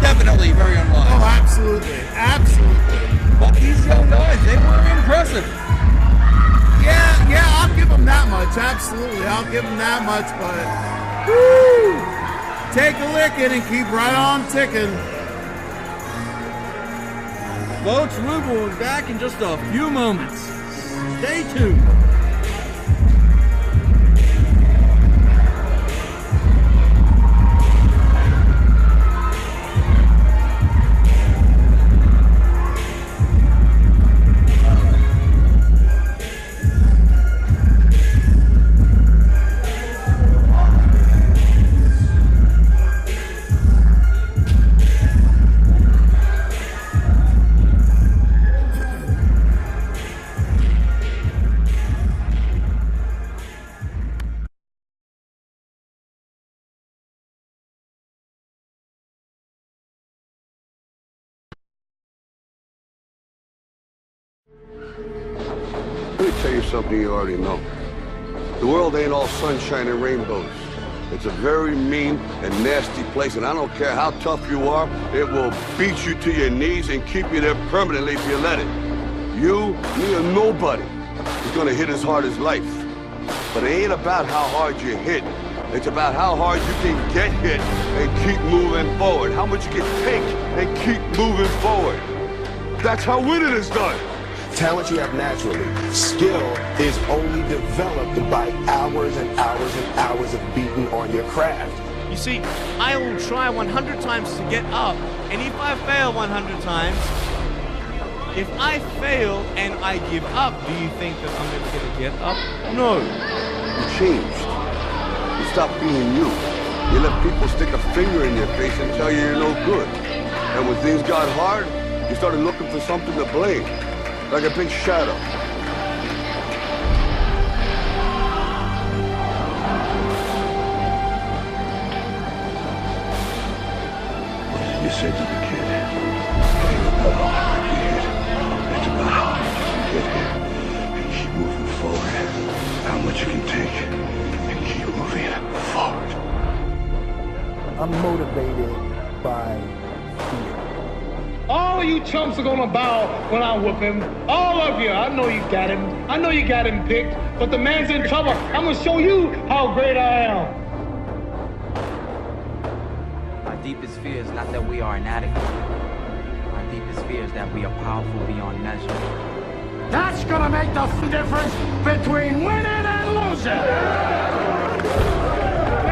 Speaker 2: Definitely very unwise.
Speaker 3: Oh, absolutely. Absolutely.
Speaker 2: But these young guys, they were impressive.
Speaker 3: Yeah, I'll give them that much. Absolutely. I'll give them that much, but woo, take a licking and keep right on ticking.
Speaker 2: Folks, we'll be back in just a few moments. Stay tuned.
Speaker 10: Let me tell you something you already know. The world ain't all sunshine and rainbows. It's a very mean and nasty place, and I don't care how tough you are, it will beat you to your knees and keep you there permanently if you let it. You, me, or nobody is gonna hit as hard as life. But it ain't about how hard you hit. It's about how hard you can get hit and keep moving forward. How much you can take and keep moving forward. That's how winning is done.
Speaker 11: Talent you have naturally. Skill is only developed by hours and hours and hours of beating on your craft.
Speaker 12: You see, I will try 100 times to get up, and if I fail 100 times, if I fail and I give up, do you think that I'm never going to get up? No.
Speaker 10: You changed. You stopped being you. You let people stick a finger in your face and tell you you're no good. And when things got hard, you started looking for something to blame. Like a big shadow.
Speaker 11: What did you say to the kid? It ain't about how hard you hit. It's about how hard you can get here and keep moving forward. How much you can take and keep moving forward.
Speaker 13: I'm motivated by fear.
Speaker 14: All you chumps are gonna bow when I whoop him. All of you. I know you got him. I know you got him picked. But the man's in trouble. I'm gonna show you how great I am.
Speaker 15: Our deepest fear is not that we are inadequate. Our deepest fear is that we are powerful beyond measure.
Speaker 14: That's gonna make the difference between winning and losing.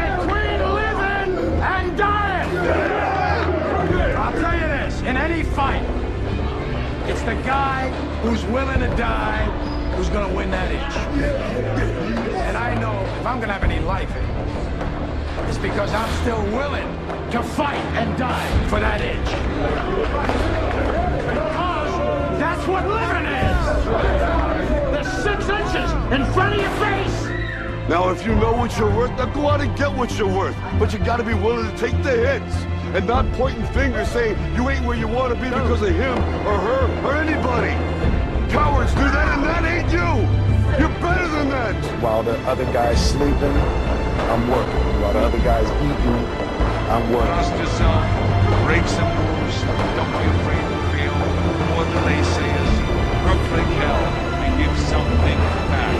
Speaker 14: Between living and dying. I'll tell you this, in any fight, it's the guy who's willing to die who's gonna win that itch. And I know if I'm gonna have any life in it, it's because I'm still willing to fight and die for that itch. Because that's what living is. The 6 inches in front of your face.
Speaker 10: Now, if you know what you're worth, now go out and get what you're worth. But you gotta be willing to take the hits. And not pointing fingers saying you ain't where you want to be because of him or her or anybody. Cowards do that and that ain't you. You're better than that.
Speaker 11: While the other guy's sleeping, I'm working. While the other guy's eating, I'm working.
Speaker 16: Trust yourself, break some moves, don't be afraid to fail more than they say is perfect hell and give something back.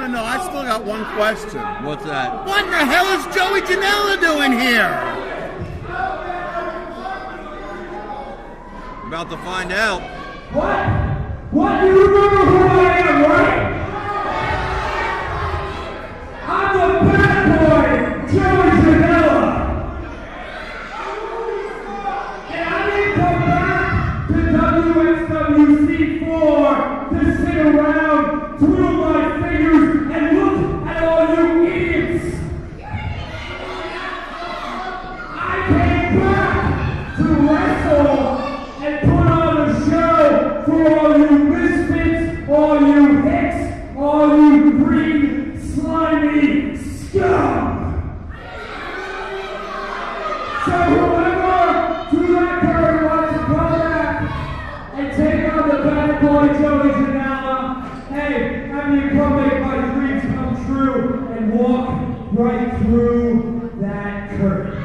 Speaker 3: to know. I still got one question.
Speaker 2: What's that?
Speaker 3: What the hell is Joey Janela doing here?
Speaker 2: About to find out.
Speaker 1: What? You remember who I am, right? I'm the bad boy, Joey Janela. And I didn't come back to Wxw C4 to sit around, twiddle my fingers, and look at all you idiots. I came back to wrestle and put on a show for all you misfits, all you hicks, all you green, slimy scum. So whoever to that curve wants to come back and take on the bad boy Joey Janela, hey, I mean, come make my dreams come true and walk right through that curtain.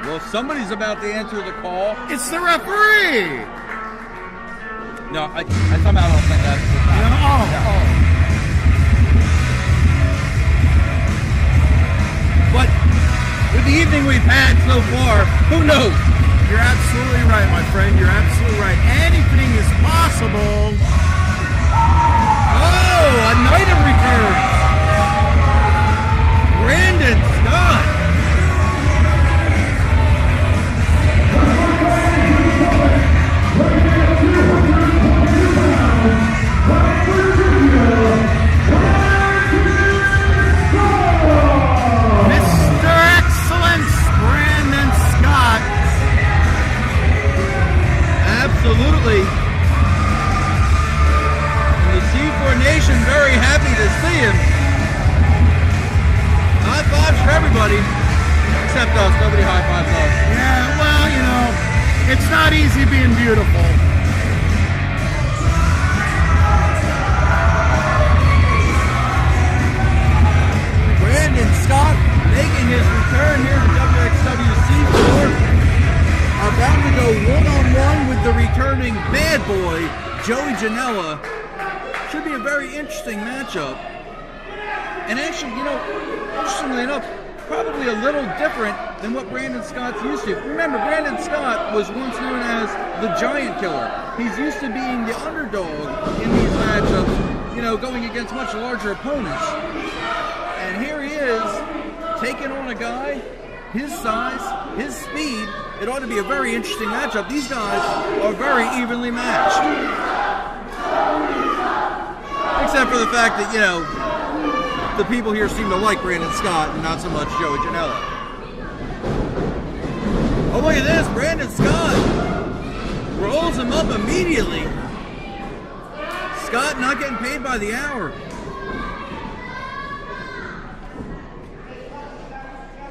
Speaker 2: Well, somebody's about to answer the call.
Speaker 3: It's the referee.
Speaker 2: No, I somehow don't think that's the time. But with the evening we've had so far, who knows?
Speaker 3: You're absolutely right, my friend. You're absolutely right. Anything is possible.
Speaker 2: Oh, a night of returns. Brandon Scott.
Speaker 3: Mr. Excellence, Brandon Scott.
Speaker 2: Absolutely. And the C4 Nation very happy to see him. High fives for everybody, except us. Nobody high fives us.
Speaker 3: Yeah, well, you know, it's not easy being beautiful.
Speaker 2: Brandon Scott making his return here to Wxw C4. About to go one-on-one with the returning bad boy, Joey Janela. Should be a very interesting matchup. And actually, you know, interestingly enough, probably a little different than what Brandon Scott's used to. Remember, Brandon Scott was once known as the Giant Killer. He's used to being the underdog in these matchups, you know, going against much larger opponents. And here he is, taking on a guy, his size, his speed. It ought to be a very interesting matchup. These guys are very evenly matched. Except for the fact that, you know, the people here seem to like Brandon Scott and not so much Joey Janela. Oh, look at this. Brandon Scott rolls him up immediately. Scott not getting paid by the hour.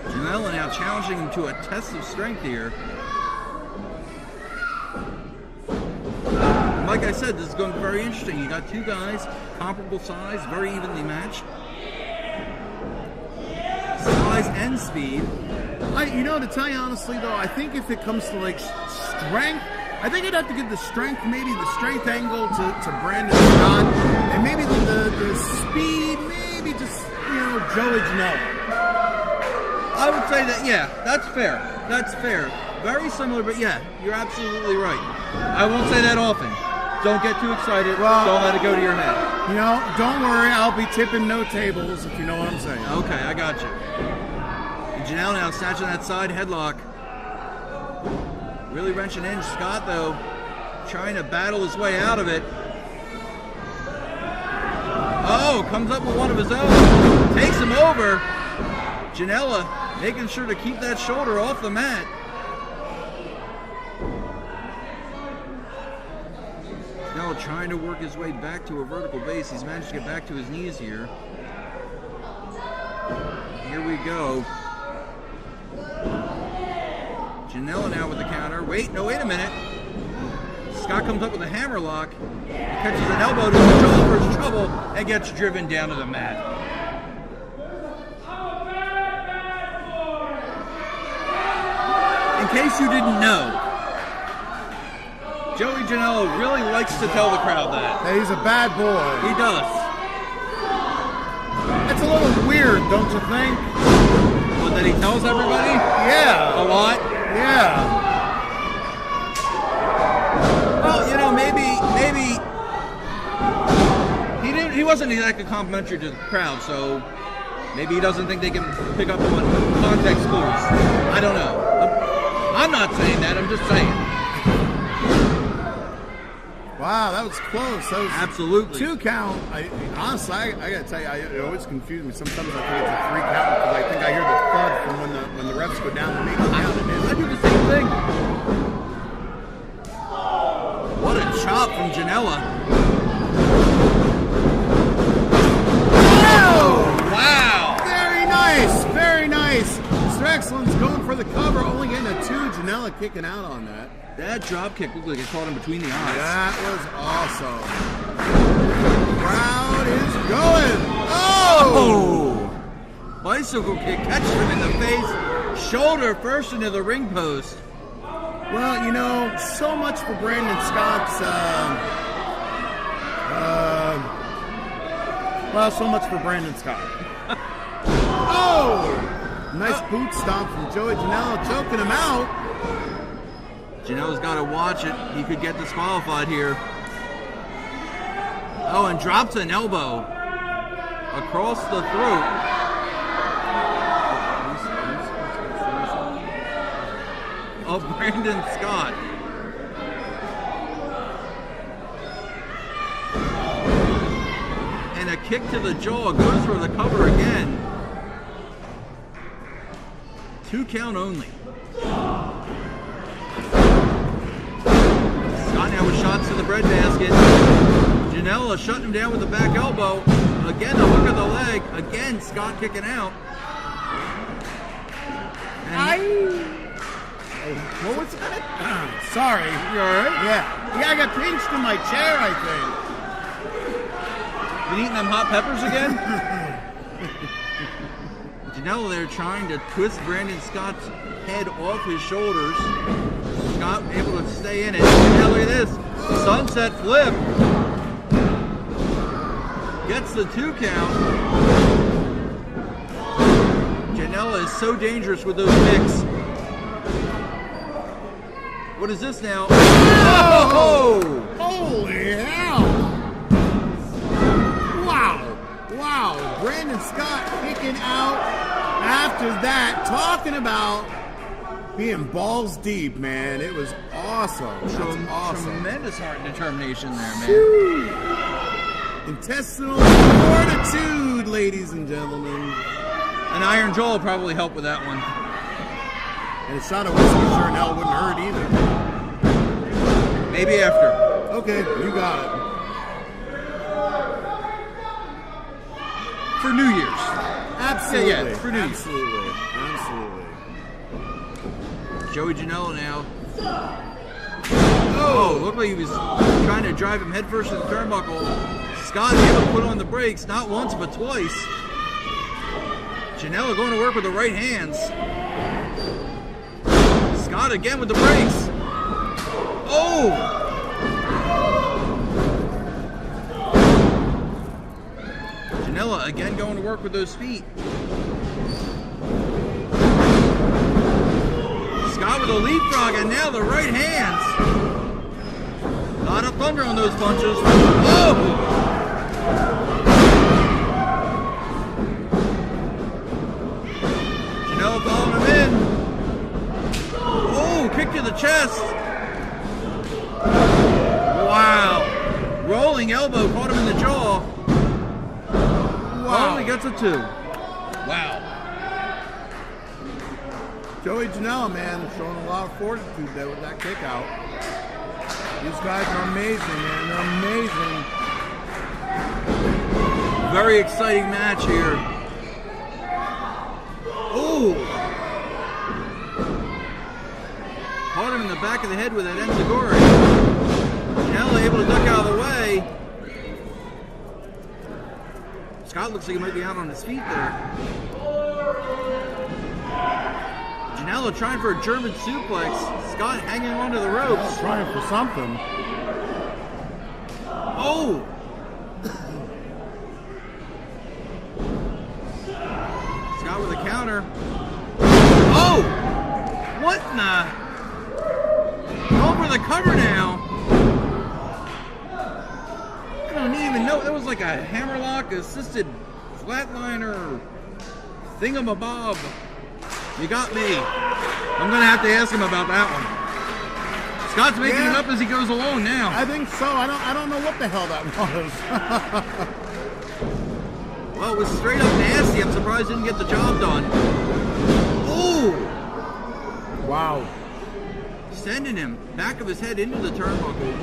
Speaker 2: Janela now challenging him to a test of strength here. And like I said, this is going to be very interesting. You got two guys, comparable size, very evenly matched. Size and speed.
Speaker 3: You know, to tell you honestly, though, I think if it comes to, like, strength, I think I'd have to give the strength, maybe the strength angle to Brandon Scott, and maybe the speed, maybe just, you know, Joey Janela.
Speaker 2: I would say that, yeah, that's fair. That's fair. Very similar, but yeah, you're absolutely right. I won't say that often. Don't get too excited.
Speaker 3: Well,
Speaker 2: don't let it go to your head.
Speaker 3: You know, don't worry. I'll be tipping no tables, if you know what I'm saying.
Speaker 2: Okay, I got you. And Janela now snatching that side headlock. Really wrenching in. Scott, though, trying to battle his way out of it. Oh, comes up with one of his own. Takes him over. Janela making sure to keep that shoulder off the mat. Janela trying to work his way back to a vertical base. He's managed to get back to his knees here. Here we go. Janela now with the counter. Wait a minute. Scott comes up with a hammerlock. He catches an elbow to the jaw for his trouble and gets driven down to the mat. In case you didn't know, Joey Janela really likes to tell the crowd that.
Speaker 3: Hey, he's a bad boy.
Speaker 2: He does.
Speaker 3: It's a little weird, don't you think?
Speaker 2: But that he tells everybody?
Speaker 3: Yeah.
Speaker 2: A lot?
Speaker 3: Yeah.
Speaker 2: Well, you know, maybe he wasn't exactly complimentary to the crowd, so maybe he doesn't think they can pick up on context clues. I don't know. I'm not saying that. I'm just saying.
Speaker 3: Wow, that was close. That was
Speaker 2: absolutely
Speaker 3: 2 count. Honestly, I gotta tell you, it always confuses me. Sometimes I think it's a 3 count because I think I hear the thud from when the refs go down to make the count.
Speaker 2: I do the same thing. What a chop from Janela.
Speaker 3: Oh!
Speaker 2: Wow!
Speaker 3: Very nice, very nice. Mr. Excellence going for the cover, only getting a 2. Janela kicking out on that.
Speaker 2: That drop kick looked like it caught him between the eyes.
Speaker 3: That was awesome. Crowd is going. Oh!
Speaker 2: Bicycle kick catches him in the face. Shoulder first into the ring post.
Speaker 3: Well, you know, so much for Brandon Scott's. So much for Brandon Scott. Oh! Nice boot stomp from Joey Janela, choking him out.
Speaker 2: Janela's got to watch it. He could get disqualified here. Oh, and drops an elbow across the throat. Of Brandon Scott. And a kick to the jaw, goes for the cover again. 2 count only. Scott now with shots to the breadbasket. Janela shutting him down with the back elbow. Again, the hook of the leg. Again, Scott kicking out.
Speaker 3: What was that? Sorry.
Speaker 2: You alright?
Speaker 3: Yeah, I got pinched in my chair, I think.
Speaker 2: Been eating them hot peppers again? Janela there trying to twist Brandon Scott's head off his shoulders. Scott able to stay in it. Now look at this. Sunset flip. Gets the 2 count. Janela is so dangerous with those kicks. What is this now?
Speaker 3: Oh! Holy hell! Wow, Brandon Scott kicking out after that, talking about being balls deep, man. It was awesome. That's awesome.
Speaker 2: Tremendous heart and determination there, man.
Speaker 3: Whew. Intestinal fortitude, ladies and gentlemen.
Speaker 2: An iron jaw will probably help with that one.
Speaker 3: And a shot of whiskey sure in hell wouldn't hurt either.
Speaker 2: Maybe after.
Speaker 3: Okay, you got it.
Speaker 2: For New Year's.
Speaker 3: Absolutely.
Speaker 2: Yeah, for New Year's.
Speaker 3: Absolutely.
Speaker 2: Joey Janela now. Oh, looked like he was trying to drive him headfirst to the turnbuckle. Scott able to put on the brakes, not once but twice. Janela going to work with the right hands. Scott again with the brakes. Oh! Janela again going to work with those feet. Scott with a leapfrog and now the right hands. Lot of thunder on those punches. Oh! Janela following him in. Oh, kick to the chest. Wow. Rolling elbow caught him in the jaw. Wow. Only gets a 2. Wow.
Speaker 3: Joey Janela, man, showing a lot of fortitude there with that kick out. These guys are amazing, man. They're amazing.
Speaker 2: Very exciting match here. Oh! Caught him in the back of the head with that enziguri. Janela able to duck out of the way. Scott looks like he might be out on his feet there. Janela Janela trying for a German suplex. Scott hanging onto the ropes.
Speaker 3: Trying for something.
Speaker 2: Oh! Scott with a counter. Oh! What in the? Over the cover now. I don't even know. That was like a hammerlock assisted flatliner thingamabob. You got me. I'm going to have to ask him about that one. Scott's making it up as he goes along now.
Speaker 3: I think so. I don't know what the hell that was.
Speaker 2: Well, it was straight up nasty. I'm surprised he didn't get the job done. Oh!
Speaker 3: Wow.
Speaker 2: Sending him back of his head into the turnbuckle.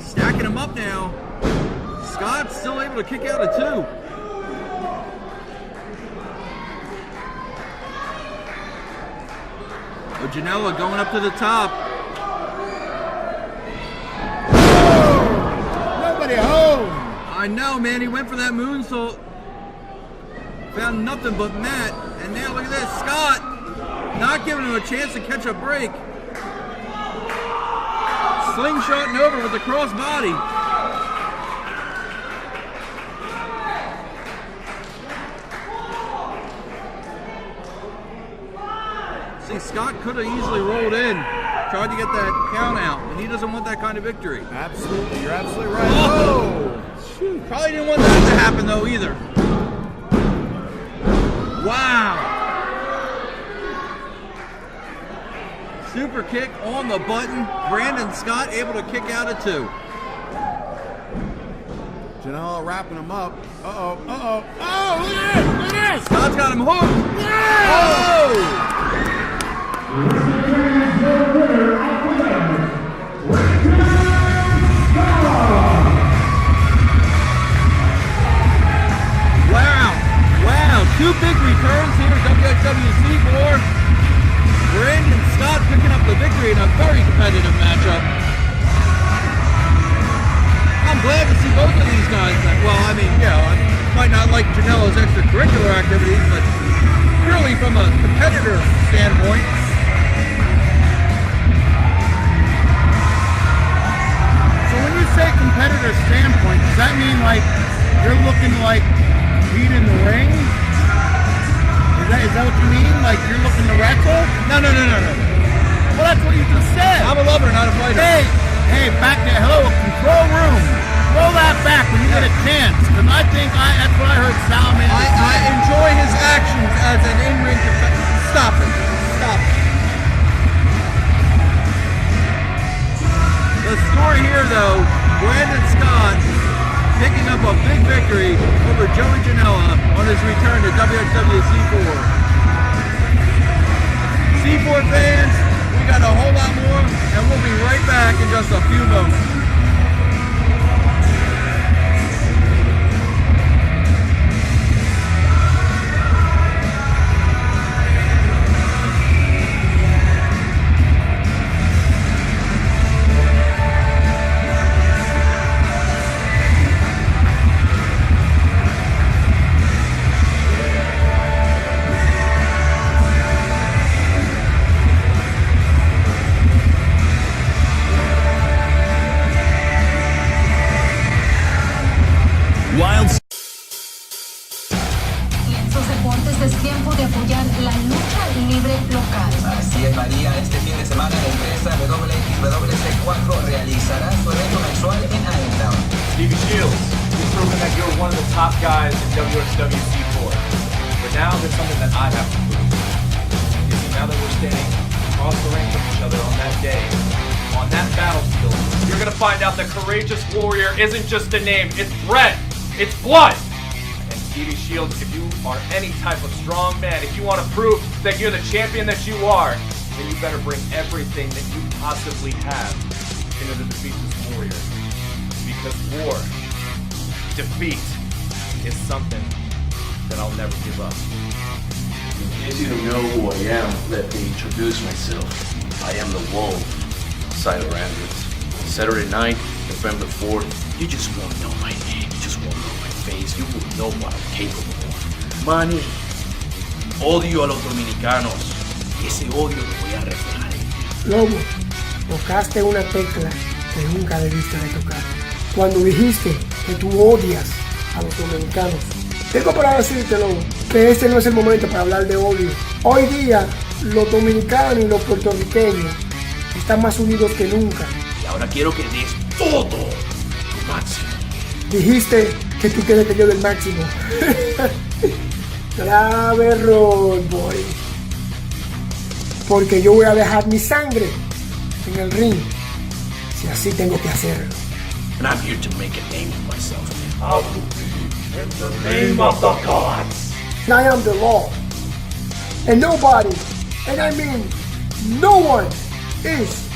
Speaker 2: Stacking him up now. Scott's still able to kick out of 2. Janela going up to the top.
Speaker 3: Nobody home.
Speaker 2: I know, man. He went for that moonsault. Found nothing but mat. And now look at this. Scott not giving him a chance to catch a break. Slingshotting over with the crossbody. See, Scott could have easily rolled in, tried to get that count out, and he doesn't want that kind of victory.
Speaker 3: Absolutely, you're absolutely right.
Speaker 2: Oh! Shoot. Probably didn't want that to happen though either. Wow! Super kick on the button. Brandon Scott able to kick out of 2.
Speaker 3: Janela wrapping him up. Uh-oh, uh-oh. Oh, look at this, look at this!
Speaker 2: Scott's got him hooked.
Speaker 3: Yeah!
Speaker 2: Oh! Wow, 2 big returns here at Wxw C4. Brandon Scott picking up the victory in a very competitive matchup. I'm glad to see both of these guys. Well, I mean, yeah, I might not like Janela's extracurricular activities, but purely from a competitor standpoint.
Speaker 3: So when you say competitor standpoint, does that mean like you're looking to like beat in the ring? Is that what you mean? Like you're looking to wrestle?
Speaker 2: No.
Speaker 3: Well, that's what you just said.
Speaker 2: I'm a lover, not a fighter.
Speaker 3: Hey, back there. Hello, control room. Roll that back when you get a chance, because I think that's what I heard Salman.
Speaker 2: I enjoy his actions as an in-ring competitor. Stop it. The story here, though, Brandon Scott picking up a big victory over Joey Janela on his return to Wxw C4. C4 fans, we got a whole lot more, and we'll be right back in just a few moments.
Speaker 17: Así es, María. Este fin de semana la empresa Wxw C4 realizará su evento mensual en Allentown.
Speaker 7: Stevie Shields, you've proven that you're one of the top guys in Wxw C4. But now there's something that I have to prove. You see, now that we're standing across the ring from each other on that day, on that battlefield, you're gonna find out that Courageous Warrior isn't just a name, it's bred, it's blood! And Stevie Shields, if you are any type of strong man, if you want to prove that you're the champion that you are, then you better bring everything that you possibly have in order to defeat this warrior. Because war, defeat, is something that I'll never give up.
Speaker 18: In case you don't know who I am, let me introduce myself. I am the Wolf, Siler Andrews. Saturday night, November 4th, you just won't know my name, you just won't know my face, you will know what I'm capable of. Money, Odio a los dominicanos. Y ese odio lo voy a reflejar.
Speaker 19: Lobo, tocaste una tecla que nunca debiste de tocar. Cuando dijiste que tú odias a los dominicanos, tengo para decirte, Lobo, que este no es el momento para hablar de odio. Hoy día, los dominicanos y los puertorriqueños están más unidos que nunca.
Speaker 18: Y ahora quiero que des todo tu máximo.
Speaker 19: Dijiste que tú quieres que yo dé el máximo. Grave error, boy. Porque yo voy a dejar mi sangre en el ring, si así tengo que hacerlo.
Speaker 18: And I'm here to make a name for myself.
Speaker 14: I will be in the name of the gods.
Speaker 19: I am the law. And nobody, and I mean no one, is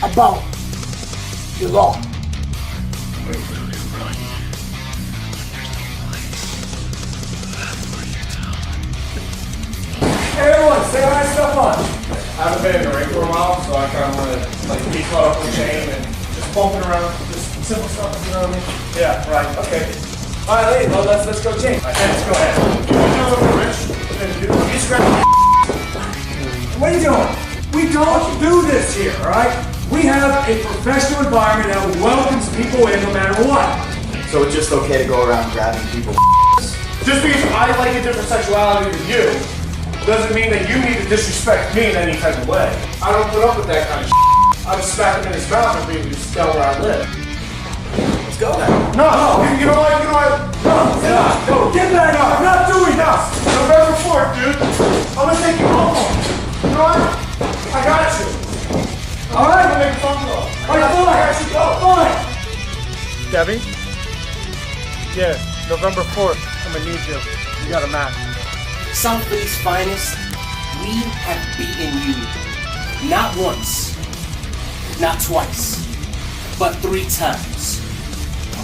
Speaker 19: about the law.
Speaker 18: Where will you run?
Speaker 1: Hey everyone, say hi, stuff on. I haven't been in the ring for a while, so I kind of want to like be caught up with Shane and just bumping around, just simple stuff, you know what I mean? Yeah, right, okay. All right, ladies, well, let's go change. All right, let's go ahead. You just grab What are you doing? We don't do this here, all right? We have a professional environment that welcomes people in no matter what.
Speaker 20: So it's just okay to go around grabbing people?
Speaker 1: Just because I like a different sexuality than you, doesn't mean that you need to disrespect me in any type of way. I don't put up with that kind of shit. I just smack him in his mouth and be just tell where I live.
Speaker 20: Let's go then.
Speaker 1: No, you know what? No, get back up. I'm not doing this. November 4th, dude. I'm gonna take you home. You know what? I got you. All right? I'm gonna make a phone call. All right, fine. I got you. Go. Fine.
Speaker 21: Debbie? Yeah, November 4th. I'm gonna need you. You got a match.
Speaker 22: South Philly's finest, we have beaten you not once, not twice, but 3 times.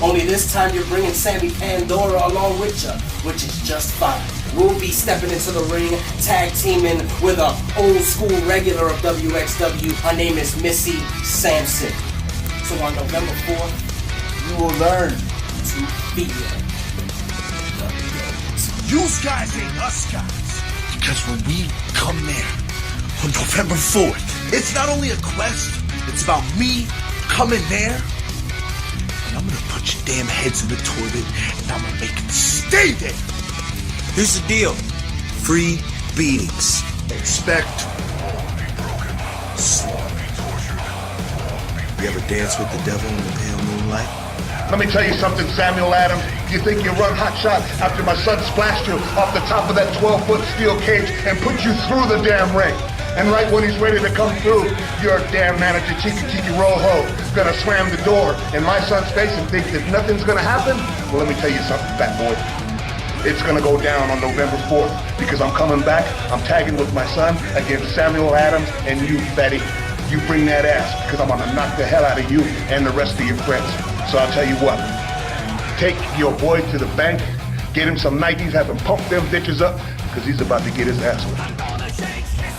Speaker 22: Only this time you're bringing Sammy Pandora along with you, which is just fine. We'll be stepping into the ring, tag teaming with an old school regular of WXW. Her name is Missy Sampson. So on November 4th, you will learn to fear.
Speaker 11: You guys ain't us guys. Because when we come there on November 4th, it's not only a quest, it's about me coming there. And I'm gonna put your damn heads in the toilet and I'm gonna make it stay there. Here's the deal. Free beatings. Expect slowly tortured. You ever dance with the devil in the pale moonlight?
Speaker 5: Let me tell you something, Samuel Adams. You think you run hot shot after my son splashed you off the top of that 12-foot steel cage and put you through the damn ring. And right when he's ready to come through, your damn manager, Chiqui Rojo, gonna slam the door in my son's face and think that nothing's gonna happen? Well, let me tell you something, fat boy. It's gonna go down on November 4th because I'm coming back. I'm tagging with my son against Samuel Adams and you, fatty. You bring that ass because I'm gonna knock the hell out of you and the rest of your friends. So I'll tell you what, take your boy to the bank, get him some Nikes, have him pump them bitches up, because he's about to get his ass whipped.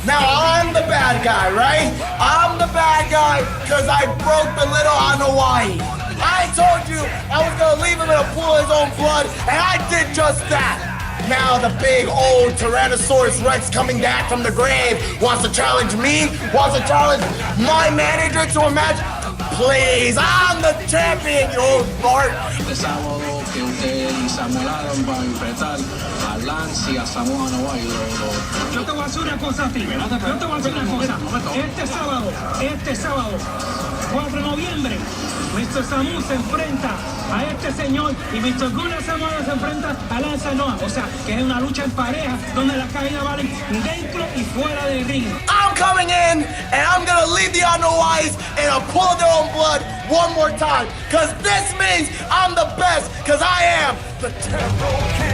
Speaker 23: Now I'm the bad guy, right? I'm the bad guy because I broke the little on Hawaii. I told you I was gonna leave him in a pool of his own blood, and I did just that. Now the big old Tyrannosaurus Rex coming back from the grave wants to challenge me, wants to challenge my manager to a match. Please, I'm the champion, you old fart.
Speaker 17: Este sábado que usted y Samuel Adams van a enfrentar a Lance y a Samoa Noah.
Speaker 24: Yo te voy a hacer una cosa a ti. Yo te voy a hacer una cosa. Este sábado, 4 de noviembre, Mr. Samu se enfrenta a este señor y Mr. Gula Samoa se enfrenta a Lance Noah. O sea, que es una lucha en pareja donde las caídas valen dentro y fuera del ring.
Speaker 23: I'm coming in and I'm gonna leave the Anoais in a pool of their own blood one more time. Cause this means I'm the best, cause I am the Terror King.